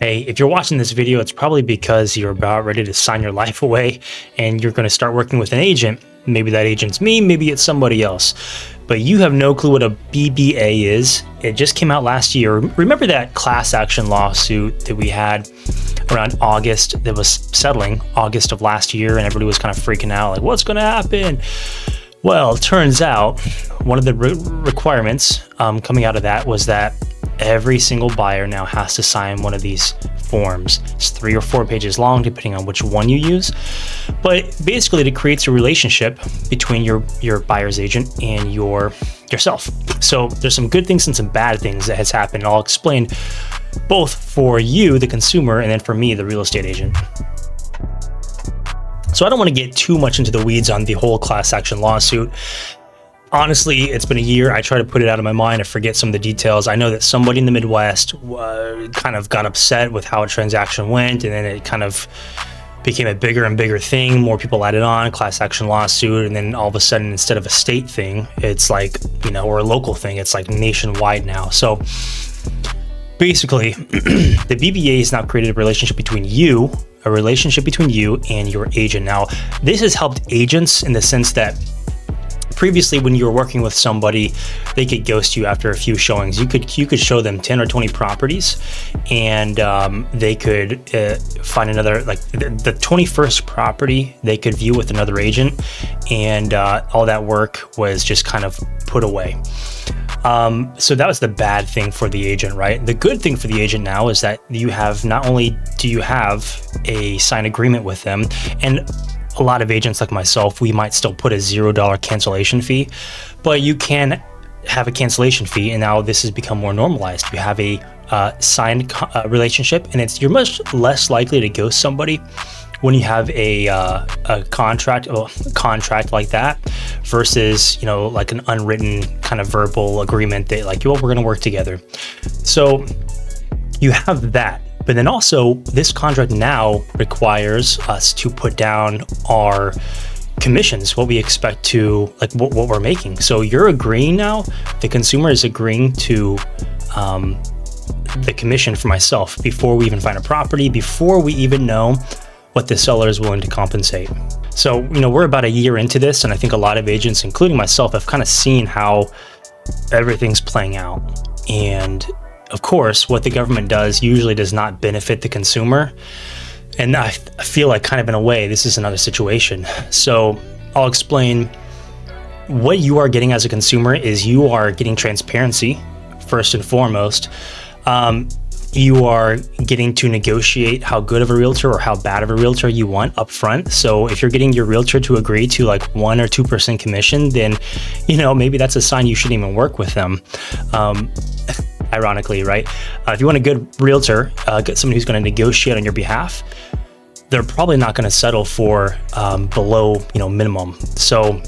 Hey, if you're watching this video, it's probably because you're about ready to sign your life away and you're going to start working with an agent. Maybe that agent's me, maybe it's somebody else. But you have no clue what a BBA is. It just came out last year. Remember that class action lawsuit that we had around August that was settling August of last year, and everybody was kind of freaking out, like, what's going to happen? Well, it turns out one of the requirements coming out of that was that every single buyer now has to sign one of these forms. It's 3 or 4 pages long, depending on which one you use. But basically, it creates a relationship between your buyer's agent and yourself. So there's some good things and some bad things that has happened. I'll explain both for you, the consumer, and then for me, the real estate agent. So I don't want to get too much into the weeds on the whole class action lawsuit. Honestly, it's been a year. I try to put it out of my mind. I forget some of the details. I know that somebody in the Midwest kind of got upset with how a transaction went, and then it kind of became a bigger and bigger thing. More people added on, class action lawsuit, and then all of a sudden, instead of a state thing, it's like, or a local thing, it's like nationwide now. So basically, the BBA has now created a relationship between you and your agent. Now, this has helped agents in the sense that previously, when you were working with somebody, they could ghost you after a few showings. You could show them 10 or 20 properties, and they could find another, like the 21st property they could view with another agent, and all that work was just kind of put away. So that was the bad thing for the agent, right? The good thing for the agent now is that you have, not only do you have a signed agreement with them, and a lot of agents like myself, we might still put a $0 cancellation fee, but you can have a cancellation fee, and now this has become more normalized. You have a signed relationship, and you're much less likely to ghost somebody when you have a contract like that versus like an unwritten kind of verbal agreement that like, we're going to work together. So you have that. But then also, this contract now requires us to put down our commissions, what we expect to, like what we're making. So you're agreeing now, the consumer is agreeing to the commission for myself before we even find a property, before we even know what the seller is willing to compensate. So, we're about a year into this, and I think a lot of agents, including myself, have kind of seen how everything's playing out. And of course, what the government does usually does not benefit the consumer. And I feel like kind of in a way, this is another situation. So I'll explain. What you are getting as a consumer is you are getting transparency, first and foremost. You are getting to negotiate how good of a realtor or how bad of a realtor you want up front. So if you're getting your realtor to agree to like 1 or 2% commission, then, maybe that's a sign you shouldn't even work with them. Ironically, right? If you want a good realtor, get someone who's going to negotiate on your behalf, they're probably not going to settle for below, minimum. So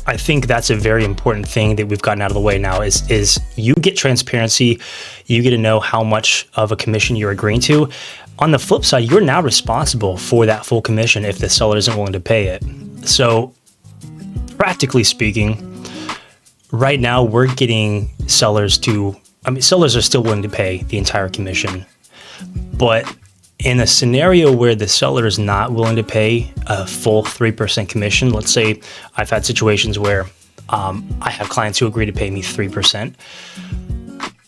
I think that's a very important thing that we've gotten out of the way now is you get transparency, you get to know how much of a commission you're agreeing to. On the flip side, you're now responsible for that full commission if the seller isn't willing to pay it. So practically speaking, right now we're getting sellers are still willing to pay the entire commission. But in a scenario where the seller is not willing to pay a full 3% commission, let's say I've had situations where I have clients who agree to pay me 3%.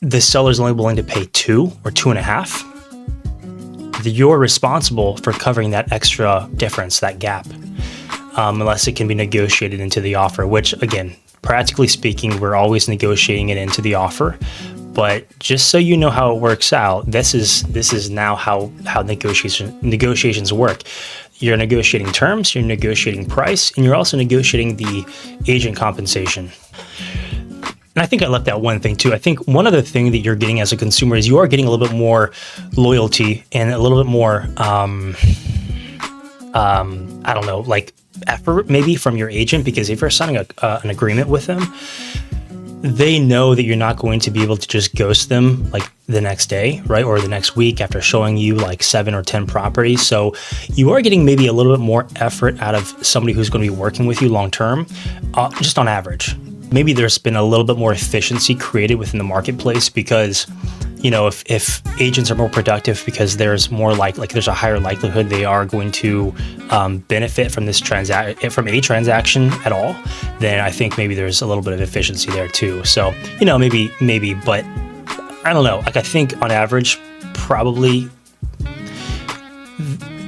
The seller is only willing to pay 2 or 2.5. You're responsible for covering that extra difference, that gap, unless it can be negotiated into the offer, which again, practically speaking, we're always negotiating it into the offer. But just so you know how it works out, this is now how negotiations work. You're negotiating terms, you're negotiating price, and you're also negotiating the agent compensation. And I think I left out one thing too. I think one other thing that you're getting as a consumer is you are getting a little bit more loyalty and a little bit more, like effort maybe from your agent, because if you're signing an agreement with them, they know that you're not going to be able to just ghost them like the next day, right? Or the next week after showing you like 7 or 10 properties. So you are getting maybe a little bit more effort out of somebody who's going to be working with you long-term, just on average. Maybe there's been a little bit more efficiency created within the marketplace because if agents are more productive because there's more like there's a higher likelihood they are going to benefit from this from a transaction at all, then I think maybe there's a little bit of efficiency there too. So, maybe, but I don't know. Like, I think on average, probably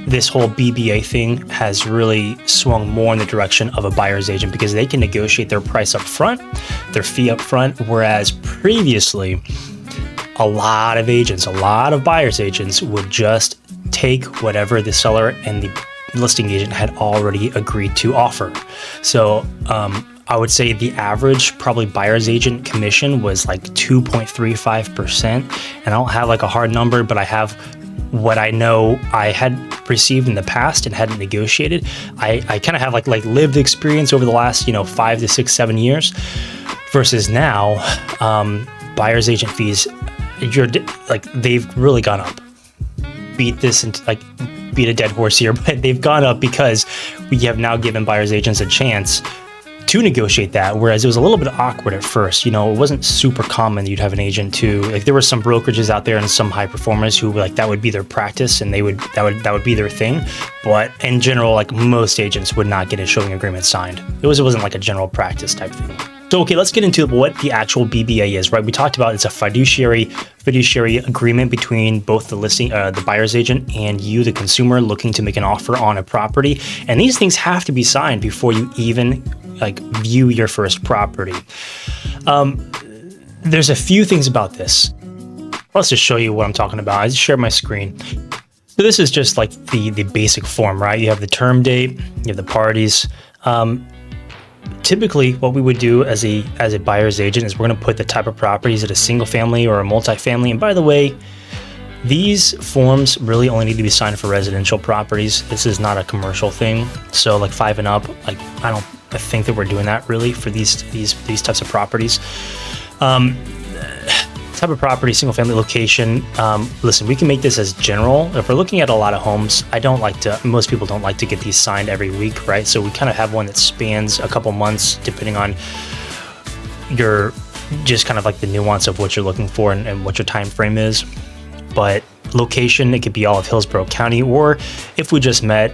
this whole BBA thing has really swung more in the direction of a buyer's agent because they can negotiate their price up front, their fee up front, whereas previously, a lot of buyer's agents would just take whatever the seller and the listing agent had already agreed to offer. So I would say the average probably buyer's agent commission was like 2.35%. And I don't have like a hard number, but I have what I know I had received in the past and hadn't negotiated. I kind of have like lived experience over the last 5 to 6, 7 years versus now. Buyer's agent fees, they've really gone up. Beat a dead horse here, but they've gone up because we have now given buyer's agents a chance to negotiate that, whereas it was a little bit awkward at first. It wasn't super common that you'd have an agent there were some brokerages out there and some high performers who that would be their practice and that would be their thing. But in general, most agents would not get a showing agreement signed. It wasn't like a general practice type thing. So, okay, let's get into what the actual BBA is, right? We talked about it's a fiduciary agreement between both the buyer's agent and you, the consumer, looking to make an offer on a property. And these things have to be signed before you even view your first property. There's a few things about this. Let's just show you what I'm talking about. I just shared my screen. So this is just like the basic form, right? You have the term date, you have the parties. Typically, what we would do as a buyer's agent is we're going to put the type of properties at a single family or a multifamily. And by the way, these forms really only need to be signed for residential properties. This is not a commercial thing. So 5 and up, I think that we're doing that really for these types of properties. Type of property, single family location. Listen, we can make this as general. If we're looking at a lot of homes, most people don't like to get these signed every week, right? So we kind of have one that spans a couple months depending on just kind of the nuance of what you're looking for and what your time frame is. But location, it could be all of Hillsborough County, or if you just met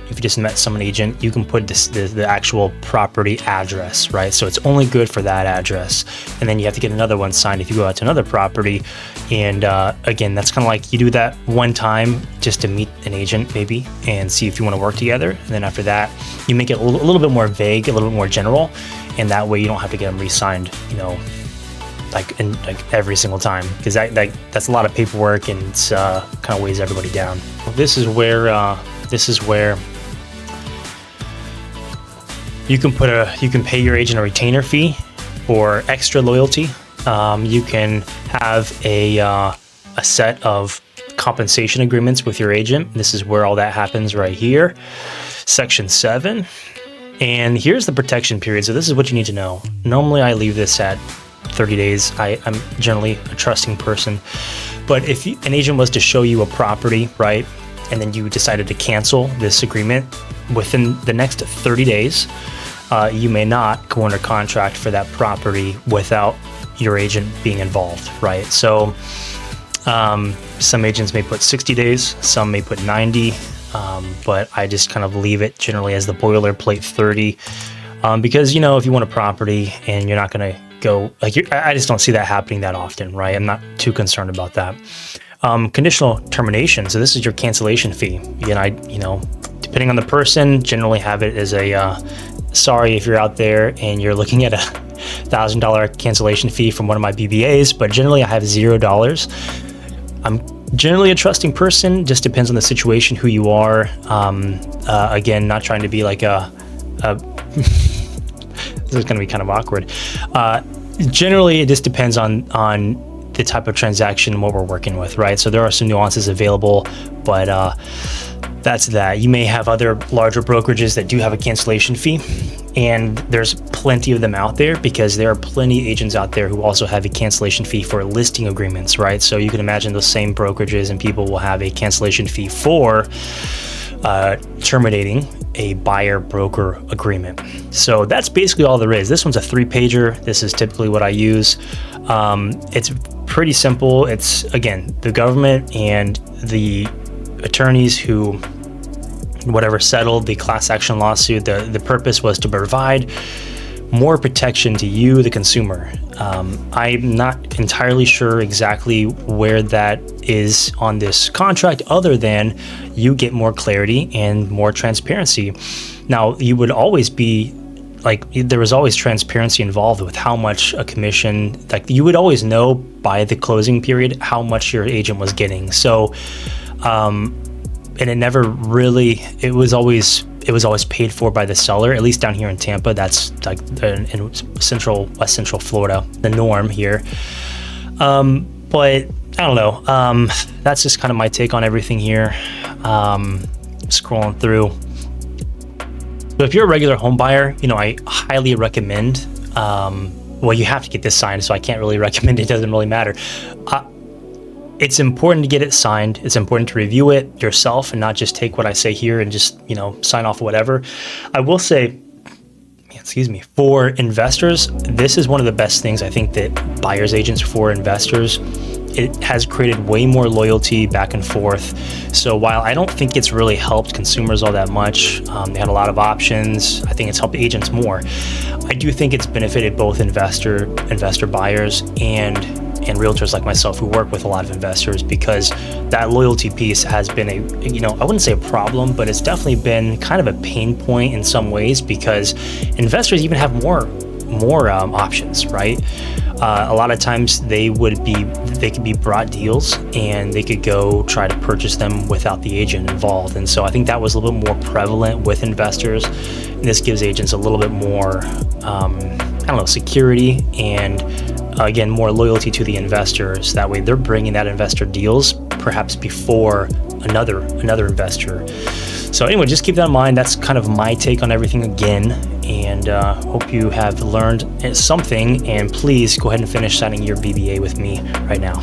some agent, you can put the actual property address, right? So it's only good for that address. And then you have to get another one signed if you go out to another property. And again, that's kind of you do that one time just to meet an agent maybe and see if you want to work together. And then after that, you make it a little bit more vague, a little bit more general. And that way you don't have to get them re-signed, every single time, because that's a lot of paperwork and it's kind of weighs everybody down. This is where you can pay your agent a retainer fee for extra loyalty. You can have a set of compensation agreements with your agent. This is where all that happens right here, Section 7. And here's the protection period. So this is what you need to know. Normally I leave this at 30 days. I'm generally a trusting person. But if an agent was to show you a property, right, and then you decided to cancel this agreement within the next 30 days, you may not go under contract for that property without your agent being involved, right? So some agents may put 60 days, some may put 90, but I just kind of leave it generally as the boilerplate 30, because, if you want a property and you're not going to go, I just don't see that happening that often, right? I'm not too concerned about that. Conditional termination. So this is your cancellation fee. Depending on the person, generally have it as sorry if you're out there and you're looking at a $1,000 cancellation fee from one of my BBAs, but generally I have $0. I'm generally a trusting person. Just depends on the situation, who you are. Again, not trying to be like a this is going to be kind of awkward. Generally, it just depends on the type of transaction and what we're working with, right? So there are some nuances available, but that's that. You may have other larger brokerages that do have a cancellation fee, and there's plenty of them out there because there are plenty of agents out there who also have a cancellation fee for listing agreements, right? So you can imagine those same brokerages and people will have a cancellation fee for terminating a buyer-broker agreement. So that's basically all there is. This one's a 3-pager. This is typically what I use. It's pretty simple. It's, again, the government and the attorneys who whatever settled the class action lawsuit. The purpose was to provide more protection to you, the consumer. I'm not entirely sure exactly where that is on this contract, other than you get more clarity and more transparency. Now, you would always be like, there was always transparency involved with how much a commission, like you would always know by the closing period how much your agent was getting. So, and it never really, it was always paid for by the seller, at least down here in Tampa. That's like in West Central Florida, the norm here. But I don't know. That's just kind of my take on everything here. Scrolling through. So if you're a regular home buyer, I highly recommend, well, you have to get this signed, so I can't really recommend it. Doesn't really matter. It's important to get it signed. It's important to review it yourself and not just take what I say here and just, sign off whatever. I will say, for investors, this is one of the best things I think that buyer's agents for investors. It has created way more loyalty back and forth. So while I don't think it's really helped consumers all that much, they had a lot of options. I think it's helped agents more. I do think it's benefited both investor buyers and realtors like myself who work with a lot of investors, because that loyalty piece has been I wouldn't say a problem, but it's definitely been kind of a pain point in some ways, because investors even have more options, right? A lot of times they could be brought deals and they could go try to purchase them without the agent involved. And so I think that was a little bit more prevalent with investors. And this gives agents a little bit more, security and again, more loyalty to the investors. That way they're bringing that investor deals perhaps before another investor. So anyway, just keep that in mind. That's kind of my take on everything again, and hope you have learned something, and please go ahead and finish signing your BBA with me right now.